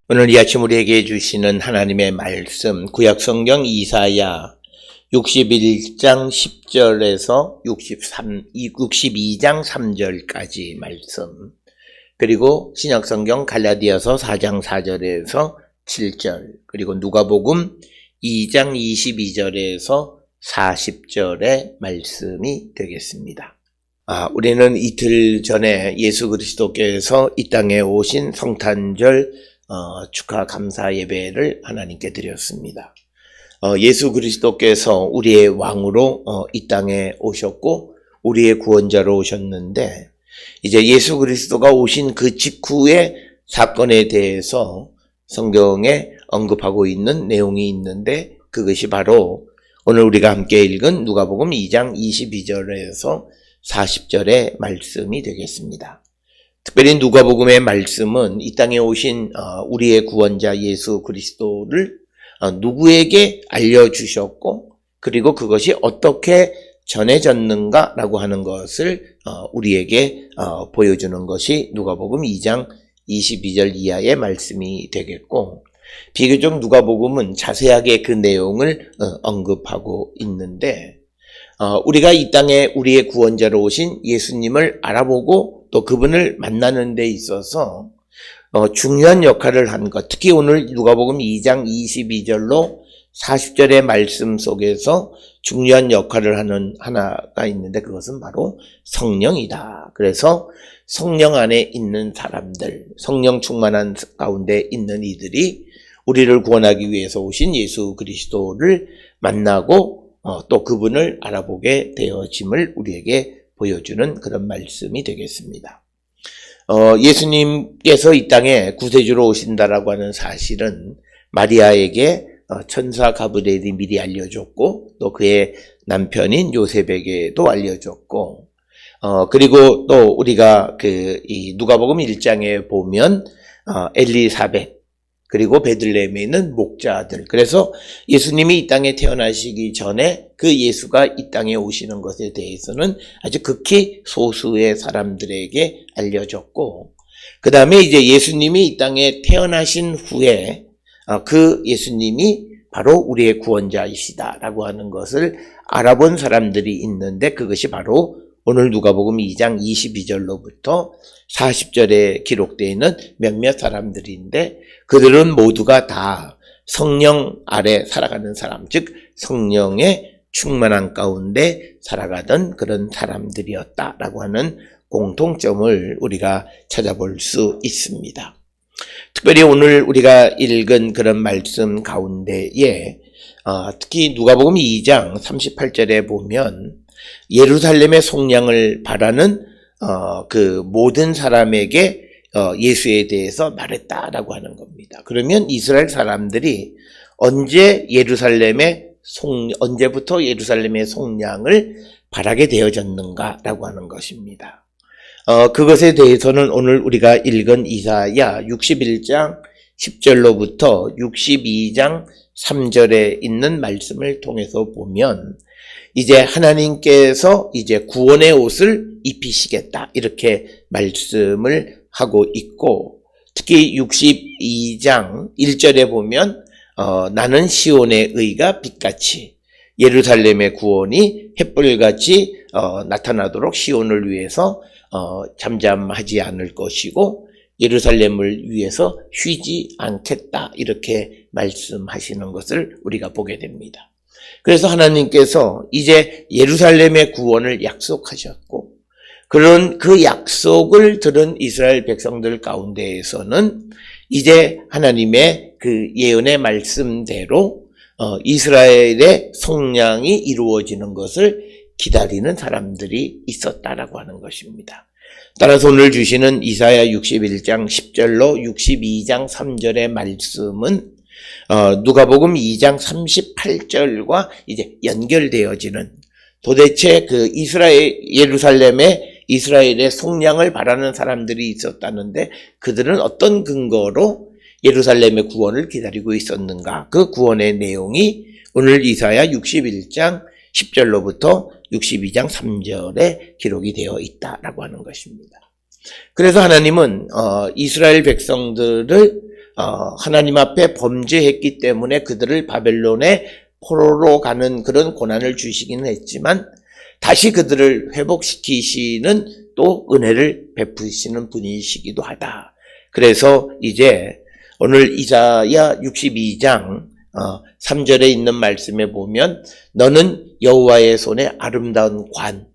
오늘 이 아침 우리에게 주시는 하나님의 말씀, 구약성경 이사야 61장 10절에서 62장 3절까지 말씀, 그리고 신약성경 갈라디아서 4장 4절에서 7절, 그리고 누가복음 2장 22절에서 40절의 말씀이 되겠습니다. 우리는 이틀 전에 예수 그리스도께서 이 땅에 오신 성탄절 축하 감사 예배를 하나님께 드렸습니다. 예수 그리스도께서 우리의 왕으로 이 땅에 오셨고 우리의 구원자로 오셨는데, 이제 예수 그리스도가 오신 그 직후의 사건에 대해서 성경에 언급하고 있는 내용이 있는데, 그것이 바로 오늘 우리가 함께 읽은 누가복음 2장 22절에서 40절의 말씀이 되겠습니다. 특별히 누가복음의 말씀은 이 땅에 오신 우리의 구원자 예수 그리스도를 누구에게 알려주셨고, 그리고 그것이 어떻게 전해졌는가라고 하는 것을 우리에게 보여주는 것이 누가복음 2장 22절 이하의 말씀이 되겠고, 비교적 누가복음은 자세하게 그 내용을 언급하고 있는데, 우리가 이 땅에 우리의 구원자로 오신 예수님을 알아보고 또 그분을 만나는 데 있어서 중요한 역할을 한 것, 특히 오늘 누가복음 2장 22절로 40절의 말씀 속에서 중요한 역할을 하는 하나가 있는데, 그것은 바로 성령이다. 그래서 성령 안에 있는 사람들, 성령 충만한 가운데 있는 이들이 우리를 구원하기 위해서 오신 예수 그리스도를 만나고 또 그분을 알아보게 되어짐을 우리에게 보여주는 그런 말씀이 되겠습니다. 예수님께서 이 땅에 구세주로 오신다라고 하는 사실은 마리아에게 천사 가브리엘이 미리 알려줬고, 또 그의 남편인 요셉에게도 알려줬고, 그리고 또 우리가 이 누가복음 1장에 보면 엘리사벳, 그리고 베들레헴에 있는 목자들, 그래서 예수님이 이 땅에 태어나시기 전에 그 예수가 이 땅에 오시는 것에 대해서는 아주 극히 소수의 사람들에게 알려졌고, 그 다음에 이제 예수님이 이 땅에 태어나신 후에 그 예수님이 바로 우리의 구원자이시다라고 하는 것을 알아본 사람들이 있는데, 그것이 바로 오늘 누가복음 2장 22절로부터 40절에 기록되어 있는 몇몇 사람들인데, 그들은 모두가 다 성령 아래 살아가는 사람, 즉 성령의 충만한 가운데 살아가던 그런 사람들이었다라고 하는 공통점을 우리가 찾아볼 수 있습니다. 특별히 오늘 우리가 읽은 그런 말씀 가운데에 특히 누가복음 2장 38절에 보면 예루살렘의 속량을 바라는 그 모든 사람에게 예수에 대해서 말했다라고 하는 겁니다. 그러면 이스라엘 사람들이 언제부터 예루살렘의 속량을 바라게 되어졌는가라고 하는 것입니다. 그것에 대해서는 오늘 우리가 읽은 이사야 61장 10절로부터 62장 3절에 있는 말씀을 통해서 보면, 이제 하나님께서 이제 구원의 옷을 입히시겠다, 이렇게 말씀을 하고 있고, 특히 62장 1절에 보면 나는 시온의 의가 빛같이 예루살렘의 구원이 햇불같이 나타나도록 시온을 위해서 잠잠하지 않을 것이고 예루살렘을 위해서 쉬지 않겠다, 이렇게 말씀하시는 것을 우리가 보게 됩니다. 그래서 하나님께서 이제 예루살렘의 구원을 약속하셨고, 그런 그 약속을 들은 이스라엘 백성들 가운데에서는 이제 하나님의 그 예언의 말씀대로 이스라엘의 속량이 이루어지는 것을 기다리는 사람들이 있었다라고 하는 것입니다. 따라서 오늘 주시는 이사야 61장 10절로 62장 3절의 말씀은 누가복음 2장 38절과 이제 연결되어지는, 도대체 그 이스라엘의 속량을 바라는 사람들이 있었다는데, 그들은 어떤 근거로 예루살렘의 구원을 기다리고 있었는가, 그 구원의 내용이 오늘 이사야 61장 10절로부터 62장 3절에 기록이 되어 있다라고 하는 것입니다. 그래서 하나님은 이스라엘 백성들을 하나님 앞에 범죄했기 때문에 그들을 바벨론의 포로로 가는 그런 고난을 주시기는 했지만 다시 그들을 회복시키시는 또 은혜를 베푸시는 분이시기도 하다. 그래서 이제 오늘 이사야 62장 3절에 있는 말씀에 보면 너는 여호와의 손에 아름다운 관,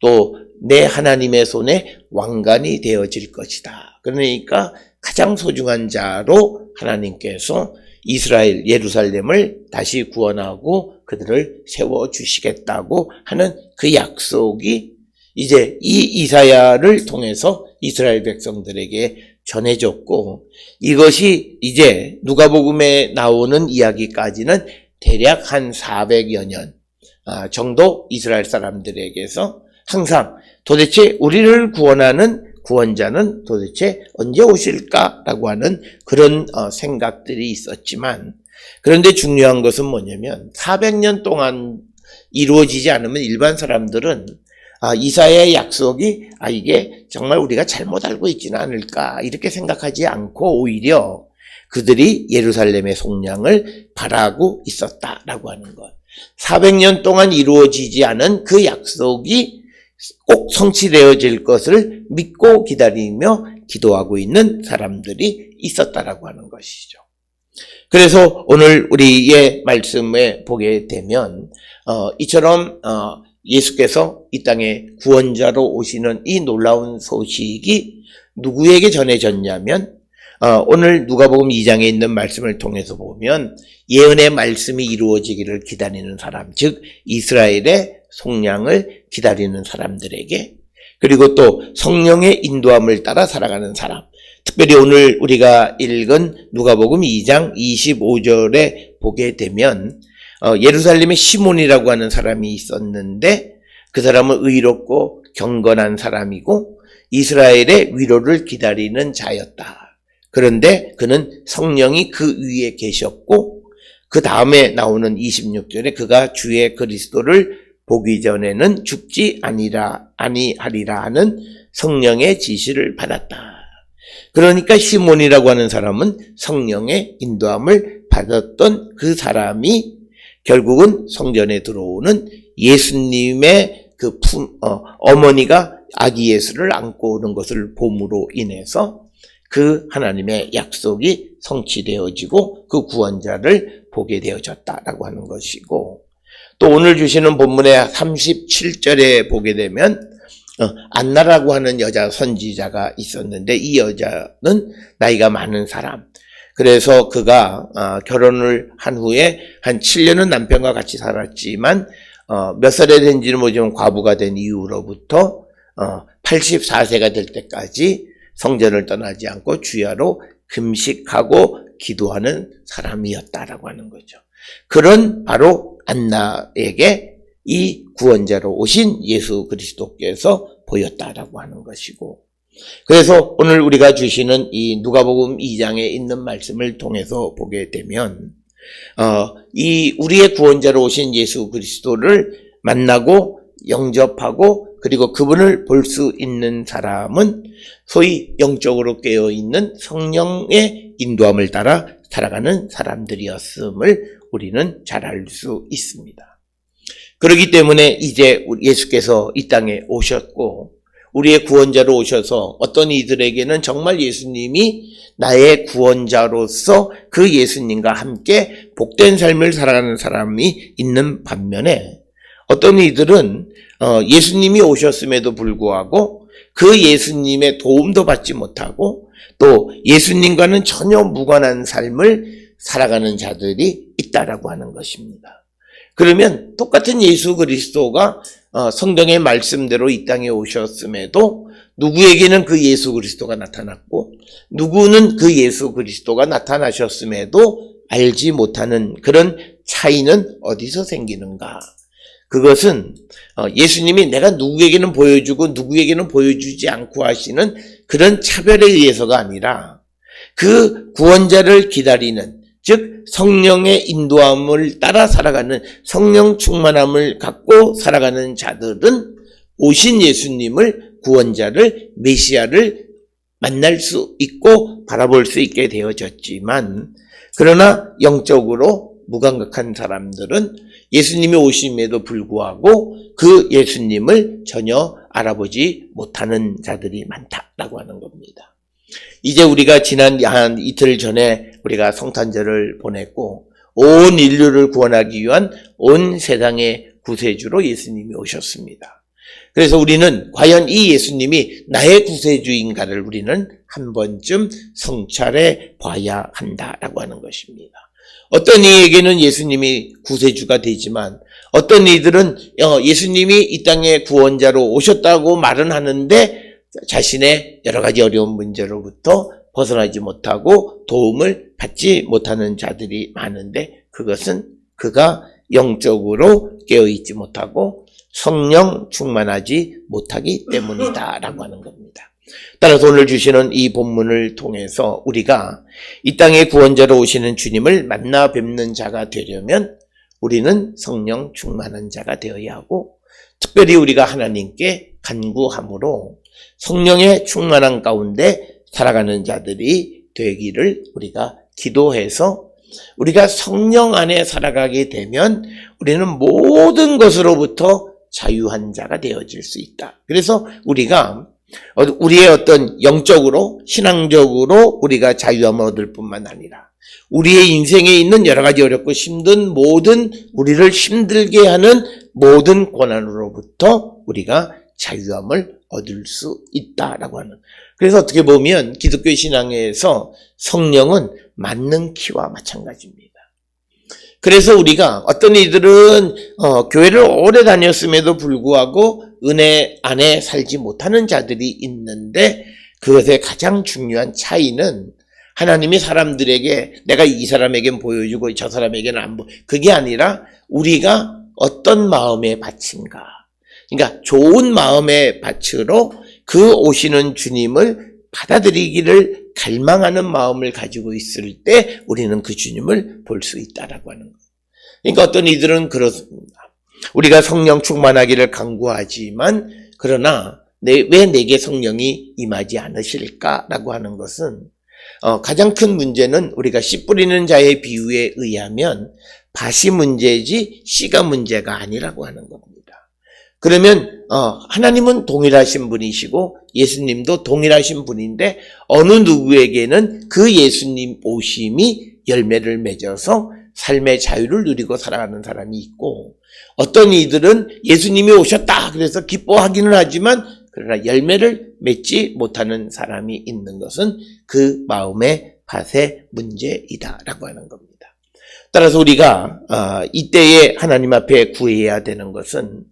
또 내 하나님의 손에 왕관이 되어질 것이다. 그러니까 가장 소중한 자로 하나님께서 이스라엘 예루살렘을 다시 구원하고 그들을 세워주시겠다고 하는 그 약속이 이제 이 이사야를 통해서 이스라엘 백성들에게 전해졌고, 이것이 이제 누가복음에 나오는 이야기까지는 대략 한 400여 년 정도 이스라엘 사람들에게서 항상 도대체 우리를 구원하는 구원자는 도대체 언제 오실까라고 하는 그런 생각들이 있었지만, 그런데 중요한 것은 뭐냐면 400년 동안 이루어지지 않으면 일반 사람들은 이사야의 약속이 이게 정말 우리가 잘못 알고 있지는 않을까 이렇게 생각하지 않고 오히려 그들이 예루살렘의 속량을 바라고 있었다라고 하는 것. 400년 동안 이루어지지 않은 그 약속이 꼭 성취되어질 것을 믿고 기다리며 기도하고 있는 사람들이 있었다라고 하는 것이죠. 그래서 오늘 우리의 말씀에 보게 되면 이처럼 예수께서 이 땅에 구원자로 오시는 이 놀라운 소식이 누구에게 전해졌냐면 오늘 누가복음 2장에 있는 말씀을 통해서 보면 예언의 말씀이 이루어지기를 기다리는 사람, 즉 이스라엘의 속량을 기다리는 사람들에게, 그리고 또 성령의 인도함을 따라 살아가는 사람, 특별히 오늘 우리가 읽은 누가복음 2장 25절에 보게 되면 예루살렘에 시몬이라고 하는 사람이 있었는데 그 사람은 의롭고 경건한 사람이고 이스라엘의 위로를 기다리는 자였다. 그런데 그는 성령이 그 위에 계셨고 그 다음에 나오는 26절에 그가 주의 그리스도를 보기 전에는 죽지 아니하리라 하는 성령의 지시를 받았다. 그러니까 시몬이라고 하는 사람은 성령의 인도함을 받았던 그 사람이 결국은 성전에 들어오는 예수님의 어머니가 아기 예수를 안고 오는 것을 봄으로 인해서 그 하나님의 약속이 성취되어지고 그 구원자를 보게 되어졌다라고 하는 것이고, 또 오늘 주시는 본문의 37절에 보게 되면 안나라고 하는 여자 선지자가 있었는데 이 여자는 나이가 많은 사람, 그래서 그가 결혼을 한 후에 한 7년은 남편과 같이 살았지만 몇 살에 된지는 모르지만 과부가 된 이후로부터 84세가 될 때까지 성전을 떠나지 않고 주야로 금식하고 기도하는 사람이었다라고 하는 거죠. 그런 바로 안나에게 이 구원자로 오신 예수 그리스도께서 보였다라고 하는 것이고, 그래서 오늘 우리가 주시는 이 누가복음 2장에 있는 말씀을 통해서 보게 되면 이 우리의 구원자로 오신 예수 그리스도를 만나고 영접하고 그리고 그분을 볼 수 있는 사람은 소위 영적으로 깨어있는 성령의 인도함을 따라 살아가는 사람들이었음을 우리는 잘 알 수 있습니다. 그렇기 때문에 이제 예수께서 이 땅에 오셨고 우리의 구원자로 오셔서 어떤 이들에게는 정말 예수님이 나의 구원자로서 그 예수님과 함께 복된 삶을 살아가는 사람이 있는 반면에 어떤 이들은 예수님이 오셨음에도 불구하고 그 예수님의 도움도 받지 못하고 또 예수님과는 전혀 무관한 삶을 살아가는 자들이 있다라고 하는 것입니다. 그러면 똑같은 예수 그리스도가 성경의 말씀대로 이 땅에 오셨음에도 누구에게는 그 예수 그리스도가 나타났고 누구는 그 예수 그리스도가 나타나셨음에도 알지 못하는 그런 차이는 어디서 생기는가? 그것은 예수님이 내가 누구에게는 보여주고 누구에게는 보여주지 않고 하시는 그런 차별에 의해서가 아니라 그 구원자를 기다리는, 즉 성령의 인도함을 따라 살아가는, 성령 충만함을 갖고 살아가는 자들은 오신 예수님을, 구원자를, 메시아를 만날 수 있고 바라볼 수 있게 되어졌지만, 그러나 영적으로 무감각한 사람들은 예수님이 오심에도 불구하고 그 예수님을 전혀 알아보지 못하는 자들이 많다라고 하는 겁니다. 이제 우리가 지난 한 이틀 전에 우리가 성탄절을 보냈고, 온 인류를 구원하기 위한 온 세상의 구세주로 예수님이 오셨습니다. 그래서 우리는 과연 이 예수님이 나의 구세주인가를 우리는 한 번쯤 성찰해 봐야 한다라고 하는 것입니다. 어떤 이에게는 예수님이 구세주가 되지만, 어떤 이들은 예수님이 이 땅에 구원자로 오셨다고 말은 하는데 자신의 여러 가지 어려운 문제로부터 벗어나지 못하고 도움을 받지 못하는 자들이 많은데, 그것은 그가 영적으로 깨어있지 못하고 성령 충만하지 못하기 때문이다라고 하는 겁니다. 따라서 오늘 주시는 이 본문을 통해서 우리가 이 땅에 구원자로 오시는 주님을 만나 뵙는 자가 되려면 우리는 성령 충만한 자가 되어야 하고, 특별히 우리가 하나님께 간구함으로 성령의 충만한 가운데 살아가는 자들이 되기를 우리가 기도해서, 우리가 성령 안에 살아가게 되면 우리는 모든 것으로부터 자유한 자가 되어질 수 있다. 그래서 우리가 우리의 어떤 영적으로 신앙적으로 우리가 자유함을 얻을 뿐만 아니라 우리의 인생에 있는 여러 가지 어렵고 힘든 모든, 우리를 힘들게 하는 모든 고난으로부터 우리가 자유함을 얻을 수 있다라고 하는. 그래서 어떻게 보면 기독교 신앙에서 성령은 맞는 키와 마찬가지입니다. 그래서 우리가 어떤 이들은 교회를 오래 다녔음에도 불구하고 은혜 안에 살지 못하는 자들이 있는데, 그것의 가장 중요한 차이는 하나님이 사람들에게 내가 이 사람에겐 보여주고 저 사람에게는 안 그게 아니라 우리가 어떤 마음의 밭인가. 그러니까 좋은 마음의 밭으로 그 오시는 주님을 받아들이기를 갈망하는 마음을 가지고 있을 때 우리는 그 주님을 볼 수 있다라고 하는 거예요. 그러니까 어떤 이들은 그렇습니다. 우리가 성령 충만하기를 간구하지만, 그러나 왜 내게 성령이 임하지 않으실까라고 하는 것은 가장 큰 문제는 우리가 씨 뿌리는 자의 비유에 의하면 밭이 문제지 씨가 문제가 아니라고 하는 겁니다. 그러면 하나님은 동일하신 분이시고 예수님도 동일하신 분인데, 어느 누구에게는 그 예수님 오심이 열매를 맺어서 삶의 자유를 누리고 살아가는 사람이 있고, 어떤 이들은 예수님이 오셨다 그래서 기뻐하기는 하지만 그러나 열매를 맺지 못하는 사람이 있는 것은 그 마음의 밭의 문제이다라고 하는 겁니다. 따라서 우리가 이때에 하나님 앞에 구해야 되는 것은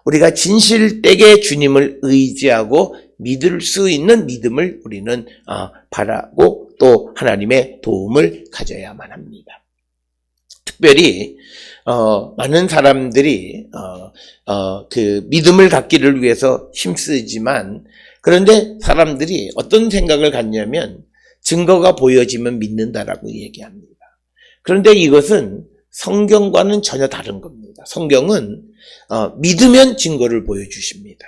우리가 진실되게 주님을 의지하고 믿을 수 있는 믿음을 우리는 바라고 또 하나님의 도움을 가져야만 합니다. 특별히 많은 사람들이 그 믿음을 갖기를 위해서 힘쓰지만, 그런데 사람들이 어떤 생각을 갖냐면 증거가 보여지면 믿는다라고 얘기합니다. 그런데 이것은 성경과는 전혀 다른 겁니다. 성경은 믿으면 증거를 보여주십니다.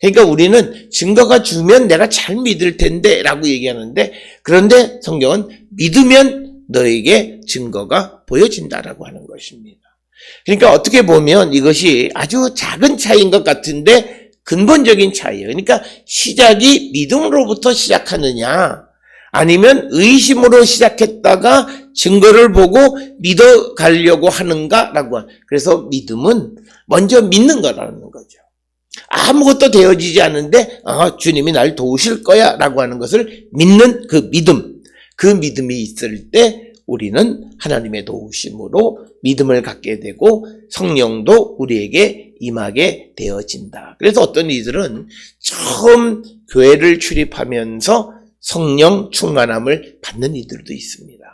그러니까 우리는 증거가 주면 내가 잘 믿을 텐데 라고 얘기하는데, 그런데 성경은 믿으면 너에게 증거가 보여진다라고 하는 것입니다. 그러니까 어떻게 보면 이것이 아주 작은 차이인 것 같은데 근본적인 차이예요. 그러니까 시작이 믿음으로부터 시작하느냐, 아니면 의심으로 시작했다가 증거를 보고 믿어가려고 하는가라고. 그래서 믿음은 먼저 믿는 거라는 거죠. 아무것도 되어지지 않는데 주님이 날 도우실 거야 라고 하는 것을 믿는 그 믿음. 그 믿음이 있을 때 우리는 하나님의 도우심으로 믿음을 갖게 되고 성령도 우리에게 임하게 되어진다. 그래서 어떤 이들은 처음 교회를 출입하면서 성령 충만함을 받는 이들도 있습니다.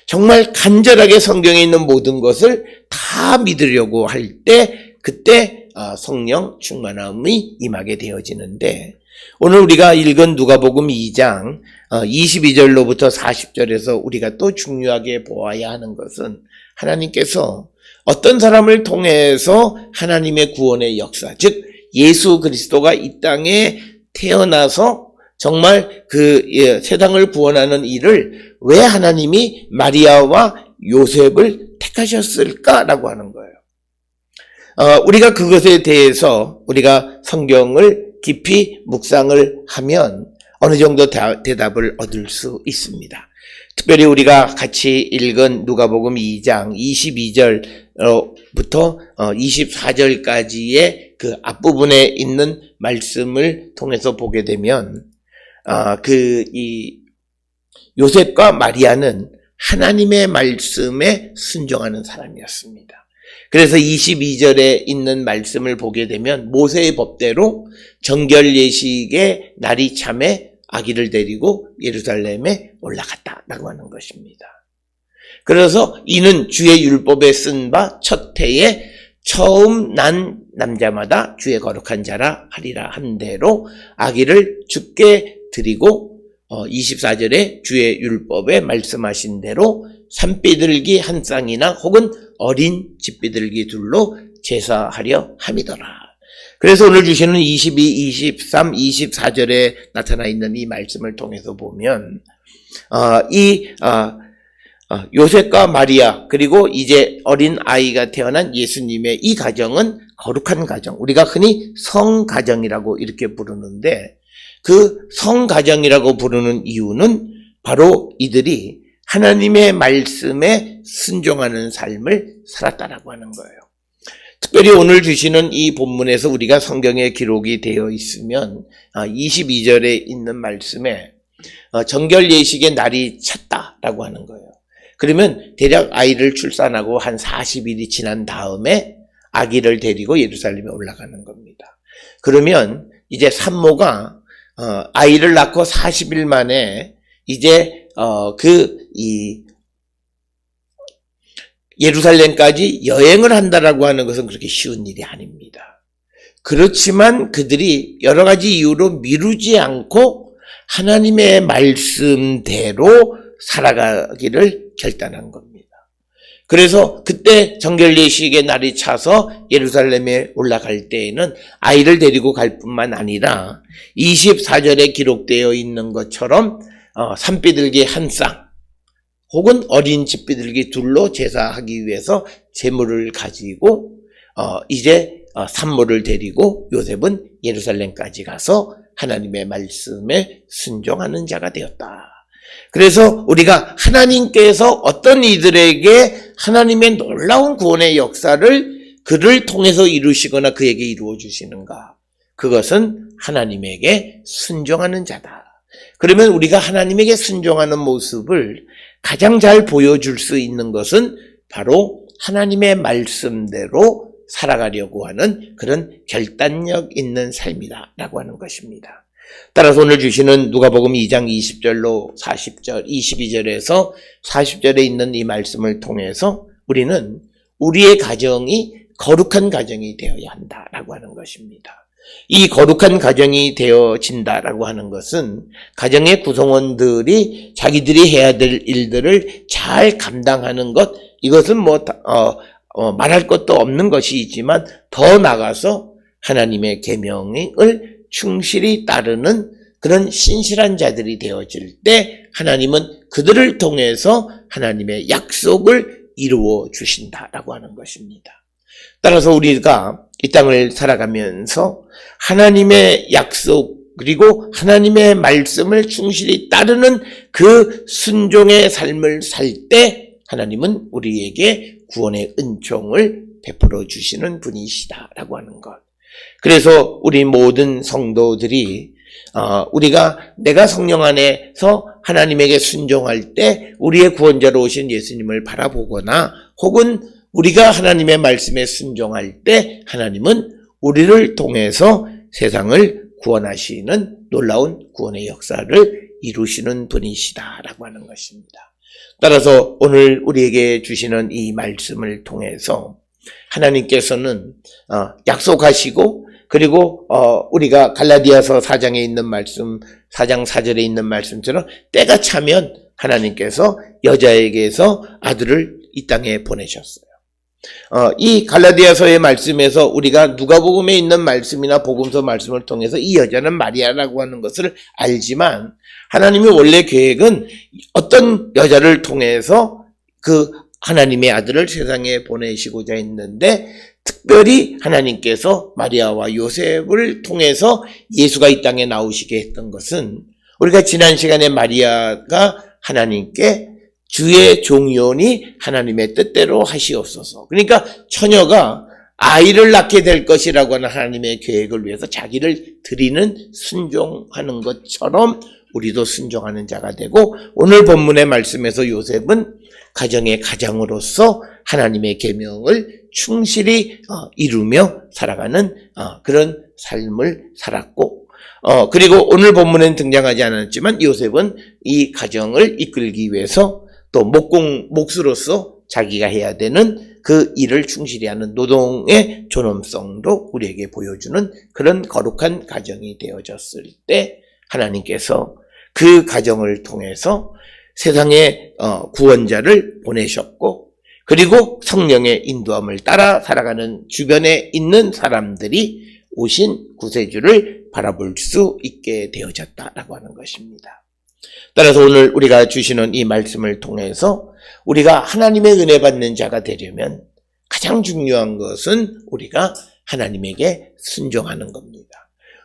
정말 간절하게 성경에 있는 모든 것을 다 믿으려고 할 때 그때 성령 충만함이 임하게 되어지는데, 오늘 우리가 읽은 누가복음 2장 22절로부터 40절에서 우리가 또 중요하게 보아야 하는 것은 하나님께서 어떤 사람을 통해서 하나님의 구원의 역사, 즉 예수 그리스도가 이 땅에 태어나서 정말 세상을 구원하는 일을 왜 하나님이 마리아와 요셉을 택하셨을까라고 하는 거예요. 우리가 그것에 대해서 우리가 성경을 깊이 묵상을 하면 어느 정도 대답을 얻을 수 있습니다. 특별히 우리가 같이 읽은 누가복음 2장 22절부터 24절까지의 그 앞부분에 있는 말씀을 통해서 보게 되면 이 요셉과 마리아는 하나님의 말씀에 순종하는 사람이었습니다. 그래서 22절에 있는 말씀을 보게 되면 모세의 법대로 정결 예식의 날이 참에 아기를 데리고 예루살렘에 올라갔다라고 하는 것입니다. 그래서 이는 주의 율법에 쓴 바 첫 해에 처음 난 남자마다 주의 거룩한 자라 하리라 한 대로 아기를 주께 드리고 24절에 주의 율법에 말씀하신 대로 산비둘기 한 쌍이나 혹은 어린 집비둘기 둘로 제사하려 함이더라. 그래서 오늘 주시는 22, 23, 24절에 나타나 있는 이 말씀을 통해서 보면 요셉과 마리아 그리고 이제 어린 아이가 태어난 예수님의 이 가정은 거룩한 가정, 우리가 흔히 성가정이라고 이렇게 부르는데 그 성가정이라고 부르는 이유는 바로 이들이 하나님의 말씀에 순종하는 삶을 살았다라고 하는 거예요. 특별히 오늘 주시는 이 본문에서 우리가 성경에 기록이 되어 있으면 22절에 있는 말씀에 정결 예식의 날이 찼다라고 하는 거예요. 그러면 대략 아이를 출산하고 한 40일이 지난 다음에 아기를 데리고 예루살렘에 올라가는 겁니다. 그러면 이제 산모가 아이를 낳고 40일 만에 이제 예루살렘까지 여행을 한다라고 하는 것은 그렇게 쉬운 일이 아닙니다. 그렇지만 그들이 여러 가지 이유로 미루지 않고 하나님의 말씀대로 살아가기를 결단한 겁니다. 그래서 그때 정결예식의 날이 차서 예루살렘에 올라갈 때에는 아이를 데리고 갈 뿐만 아니라 24절에 기록되어 있는 것처럼 산비둘기 한 쌍 혹은 어린 집비둘기 둘로 제사하기 위해서 제물을 가지고 이제 산모를 데리고 요셉은 예루살렘까지 가서 하나님의 말씀에 순종하는 자가 되었다. 그래서 우리가 하나님께서 어떤 이들에게 하나님의 놀라운 구원의 역사를 그를 통해서 이루시거나 그에게 이루어 주시는가? 그것은 하나님에게 순종하는 자다. 그러면 우리가 하나님에게 순종하는 모습을 가장 잘 보여줄 수 있는 것은 바로 하나님의 말씀대로 살아가려고 하는 그런 결단력 있는 삶이다라고 하는 것입니다. 따라서 오늘 주시는 누가복음 2장 20절로 40절, 22절에서 40절에 있는 이 말씀을 통해서 우리는 우리의 가정이 거룩한 가정이 되어야 한다라고 하는 것입니다. 이 거룩한 가정이 되어진다라고 하는 것은 가정의 구성원들이 자기들이 해야 될 일들을 잘 감당하는 것, 이것은 말할 것도 없는 것이지만 더 나아가서 하나님의 계명을 충실히 따르는 그런 신실한 자들이 되어질 때 하나님은 그들을 통해서 하나님의 약속을 이루어 주신다라고 하는 것입니다. 따라서 우리가 이 땅을 살아가면서 하나님의 약속 그리고 하나님의 말씀을 충실히 따르는 그 순종의 삶을 살 때 하나님은 우리에게 구원의 은총을 베풀어 주시는 분이시다라고 하는 것. 그래서 우리 모든 성도들이 내가 성령 안에서 하나님에게 순종할 때 우리의 구원자로 오신 예수님을 바라보거나 혹은 우리가 하나님의 말씀에 순종할 때 하나님은 우리를 통해서 세상을 구원하시는 놀라운 구원의 역사를 이루시는 분이시다라고 하는 것입니다. 따라서 오늘 우리에게 주시는 이 말씀을 통해서 하나님께서는 약속하시고 그리고 우리가 갈라디아서 4장에 있는 말씀, 4장 4절에 있는 말씀처럼 때가 차면 하나님께서 여자에게서 아들을 이 땅에 보내셨어요. 이 갈라디아서의 말씀에서 우리가 누가복음에 있는 말씀이나 복음서 말씀을 통해서 이 여자는 마리아라고 하는 것을 알지만 하나님의 원래 계획은 어떤 여자를 통해서 그 하나님의 아들을 세상에 보내시고자 했는데 특별히 하나님께서 마리아와 요셉을 통해서 예수가 이 땅에 나오시게 했던 것은 우리가 지난 시간에 마리아가 하나님께 주의 종이오니 하나님의 뜻대로 하시옵소서. 그러니까 처녀가 아이를 낳게 될 것이라고 하는 하나님의 계획을 위해서 자기를 드리는 순종하는 것처럼 우리도 순종하는 자가 되고 오늘 본문의 말씀에서 요셉은 가정의 가장으로서 하나님의 계명을 충실히 이루며 살아가는 그런 삶을 살았고 그리고 오늘 본문엔 등장하지 않았지만 요셉은 이 가정을 이끌기 위해서 또 몫으로서 자기가 해야 되는 그 일을 충실히 하는 노동의 존엄성도 우리에게 보여주는 그런 거룩한 가정이 되어졌을 때 하나님께서 그 가정을 통해서 세상에 구원자를 보내셨고 그리고 성령의 인도함을 따라 살아가는 주변에 있는 사람들이 오신 구세주를 바라볼 수 있게 되어졌다라고 하는 것입니다. 따라서 오늘 우리가 주시는 이 말씀을 통해서 우리가 하나님의 은혜 받는 자가 되려면 가장 중요한 것은 우리가 하나님에게 순종하는 겁니다.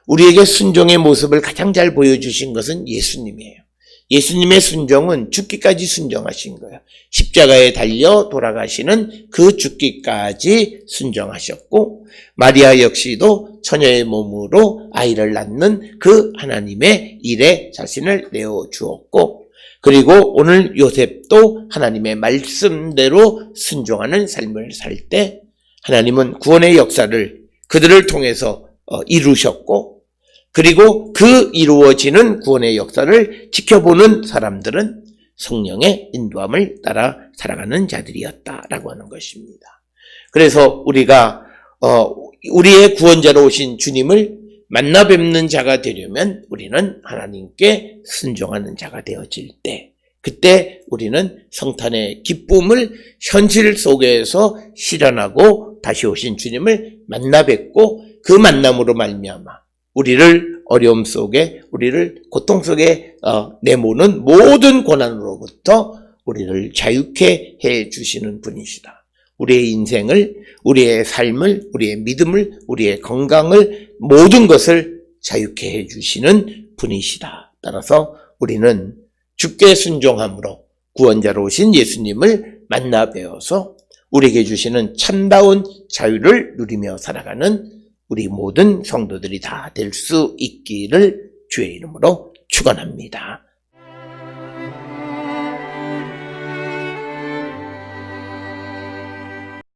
우리에게 순종의 모습을 가장 잘 보여주신 것은 예수님이에요. 예수님의 순종은 죽기까지 순종하신 거예요. 십자가에 달려 돌아가시는 그 죽기까지 순종하셨고 마리아 역시도 처녀의 몸으로 아이를 낳는 그 하나님의 일에 자신을 내어주었고 그리고 오늘 요셉도 하나님의 말씀대로 순종하는 삶을 살 때 하나님은 구원의 역사를 그들을 통해서 이루셨고 그리고 그 이루어지는 구원의 역사를 지켜보는 사람들은 성령의 인도함을 따라 살아가는 자들이었다라고 하는 것입니다. 그래서 우리가 우리의 구원자로 오신 주님을 만나 뵙는 자가 되려면 우리는 하나님께 순종하는 자가 되어질 때 그때 우리는 성탄의 기쁨을 현실 속에서 실현하고 다시 오신 주님을 만나 뵙고 그 만남으로 말미암아 우리를 어려움 속에 우리를 고통 속에 내모는 모든 고난으로부터 우리를 자유케 해주시는 분이시다. 우리의 인생을 우리의 삶을 우리의 믿음을 우리의 건강을 모든 것을 자유케 해주시는 분이시다. 따라서 우리는 주께 순종함으로 구원자로 오신 예수님을 만나 뵈어서 우리에게 주시는 참다운 자유를 누리며 살아가는 우리 모든 성도들이 다 될 수 있기를 주의 이름으로 축원합니다.